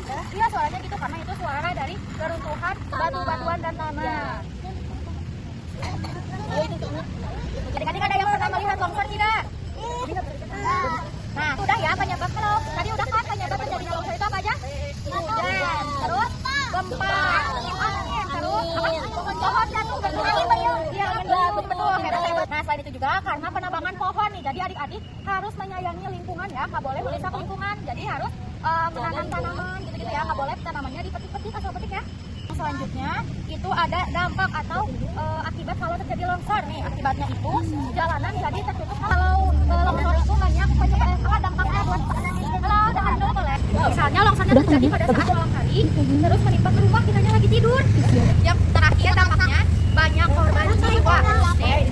Iya suaranya gitu karena itu suara dari reruntuhan batu-batuan dan tanah. Adik-adik ada yang pernah melihat longsor tidak? Nah, udah ya penyebab kalau tadi udah kan penyebab terjadi longsor itu apa aja? Hujan, terus gempa, angin, terus pohon jatuh, angin beliung, iya betul. Nah selain itu juga karena penebangan pohon nih, jadi adik-adik harus menyayangi lingkungan ya, nggak boleh merusak lingkungan, jadi harus menanam tanaman gitu-gitu ya, nggak boleh tanamannya dipetik-petik atau petik ya. Selanjutnya itu ada dampak atau akibat kalau terjadi longsor nih, akibatnya itu jalanan jadi tertutup. Kalau longsor itu banyak penyebab dampaknya buat kalau jangan dulu boleh. Misalnya longsornya terjadi pada saat malam hari, terus menimpa ke rumah kitanya lagi tidur. Yang terakhir dampaknya banyak korban jiwa.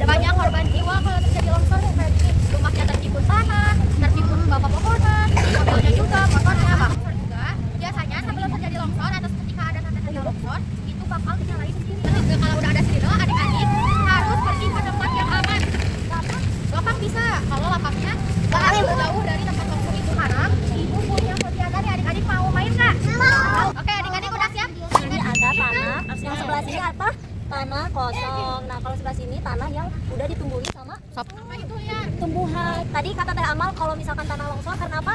Banyak korban jiwa kalau terjadi longsor kayak gini, rumahnya tertimbun tanah, tertimbun pepohonan, mobilnya juga, motornya longsor juga. Biasanya sebelum terjadi longsor atau ketika ada tanda-tanda longsor itu bakal dinyalain sendiri. Kalau udah ada sirine, adik-adik harus pergi ke tempat yang aman. Lapang bisa, kalau lapangnya jauh dari tempat longsor itu haram. Ibu punya hadiah nih, adik-adik mau main nggak? Mau. Oke, adik-adik udah siap? Ini ada tanah, yang sebelah sini apa? Tanah kosong. Nah, kalau sebelah sini tanah yang udah ditumbuhi sama Apa itu ya? tumbuhan. Tadi kata Teh Amal kalau misalkan tanah longsor karena apa?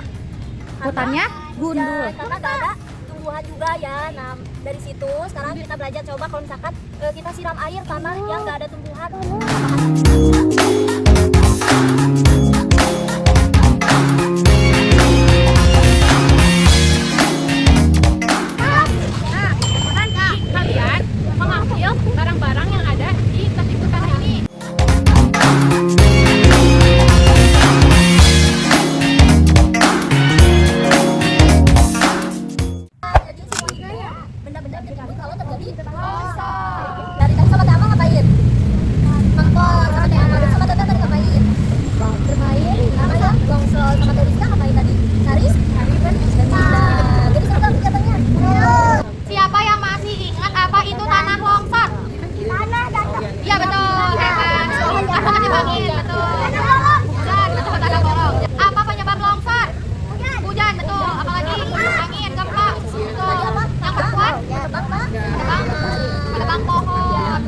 Hutannya gundul. Ya, karena gak ada tumbuhan juga ya. Nah, dari situ sekarang kita belajar coba kalau misalkan kita siram air tanah yang gak ada tumbuhan. Kalian mengambil barang-barang yang ada di tertimbun tanah ini. Jadi semuanya benda-benda terjadi kalau terjadi longsor. Dari tadi sama Teh Amal ngapain? Nonton sama Teh Amal sama Teh tadi ngapain? Bermain. Namanya longsor sama Teh Rizka ngapain tadi? Cari benda. Jadi seru kan kegiatannya? Siapa yang masih ingat apa itu tanah longsor? Tanah dan Iya betul, hebat. Apa dipanggil? Betul. Hujan, betul, tanah bolong. Apa penyebab longsor? Hujan, betul. Apalagi angin, gempa. Betul. Yang perempuan? Menebang pohon.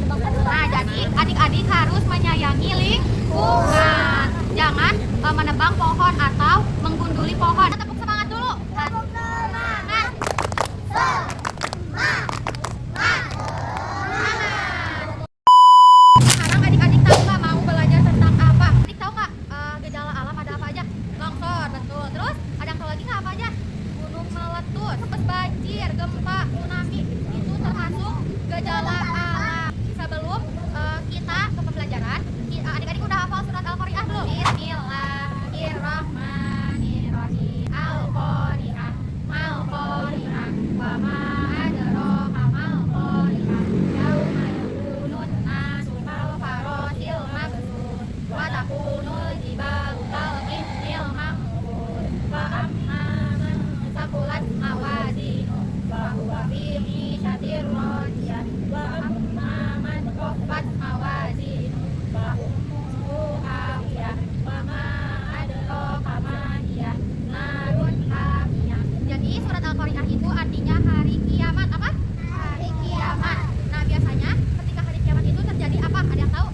Nah, jadi adik-adik harus menyayangi lingkungan. Jangan menebang pohon atau menggunduli pohon. Tepuk semangat dulu. Semangat. Sekarang adik-adik tahu nggak mau belajar tentang apa? Adik tahu nggak gejala alam ada apa aja? Longsor, betul. Terus ada yang tahu lagi nggak apa aja? Gunung meletus, terus banjir, gempa, tsunami itu termasuk gejala alam. Sebelum kita ke pembelajaran, adik-adik udah hafal surat Al-Qari'ah belum? Bismillahirrahmanirrahim. Al-Qari'ah, mal-Qari'ah, wa ma adraka mal-Qari'ah. Yauma yakunun nasu kal-farasil mabthus, wa takunul jibalu kal-ihnil manfus, fa amma man thaqulat mawazinuhu fa huwa fi 'ishatir radiyah, wa amma man khaffat mawazinuhu fa ummuhu hawiyah, wa ma adraka ma hiya narun hamiyah. Jadi surat Al-Qari'ah itu artinya hari kiamat. Apa? Hari kiamat. Nah, biasanya ketika hari kiamat itu terjadi apa? Ada yang tahu?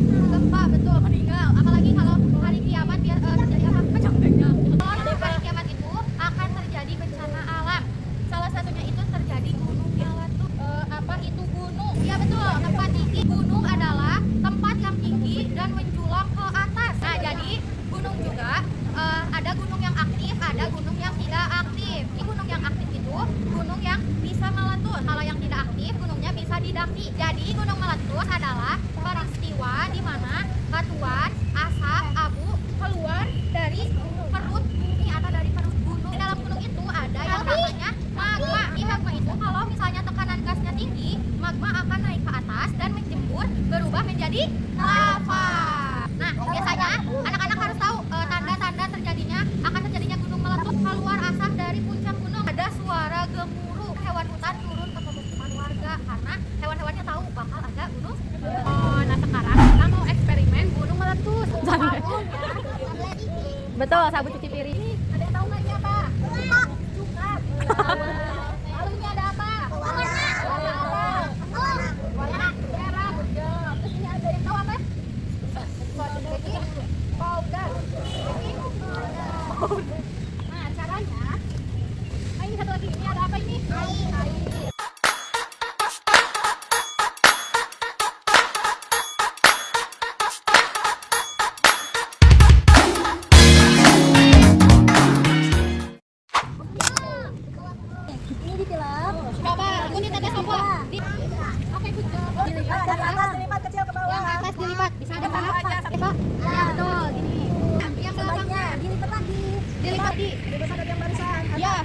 Gempa, betul, meninggal. Apalagi kalau hari kiamat terjadi apa? Pecah-pecah. Kalau hari kiamat itu akan terjadi bencana alam. Salah satunya itu terjadi gunung meletus. Apa itu gunung? Ya betul, tempat tinggi. Gunung adalah tempat yang tinggi dan menjulang ke atas. Nah, jadi gunung juga ada gunung yang aktif, ada gunung yang tidak aktif. Di gunung yang aktif itu gunung yang bisa meletus. Kalau yang tidak aktif, gunungnya bisa didaki. Jadi gunung meletus adalah peristiwa di mana batuan, asap, abu keluar dari perut bumi atau dari perut gunung. Di dalam gunung itu ada yang namanya magma. Di magma itu kalau misalnya tekanan gasnya tinggi, magma akan naik ke atas dan menjemur berubah menjadi lava. Nah, biasanya anak-anak harus tahu tanda-tanda akan terjadinya gunung meletus. Keluar asap dari puncak gunung, ada suara gemuruh, hewan hutan turun ke pemukiman warga karena hewan-hewannya tahu bakal ada gunung. Nah sekarang kita mau eksperimen gunung meletus. Betul, sabun cuci piring. Ada yang tahu nggak ini apa? Cuka. di film. Coba, kuning tetes apa? Oke, good job. Dilipat dari atas, dilipat kecil ke bawah. Yang atas dilipat, bisa ada Pak? Pak? Ya, betul, gini. Yang belakangnya Dilipat lagi. dilipat di. Lebih besar dari yang barusan. Ya,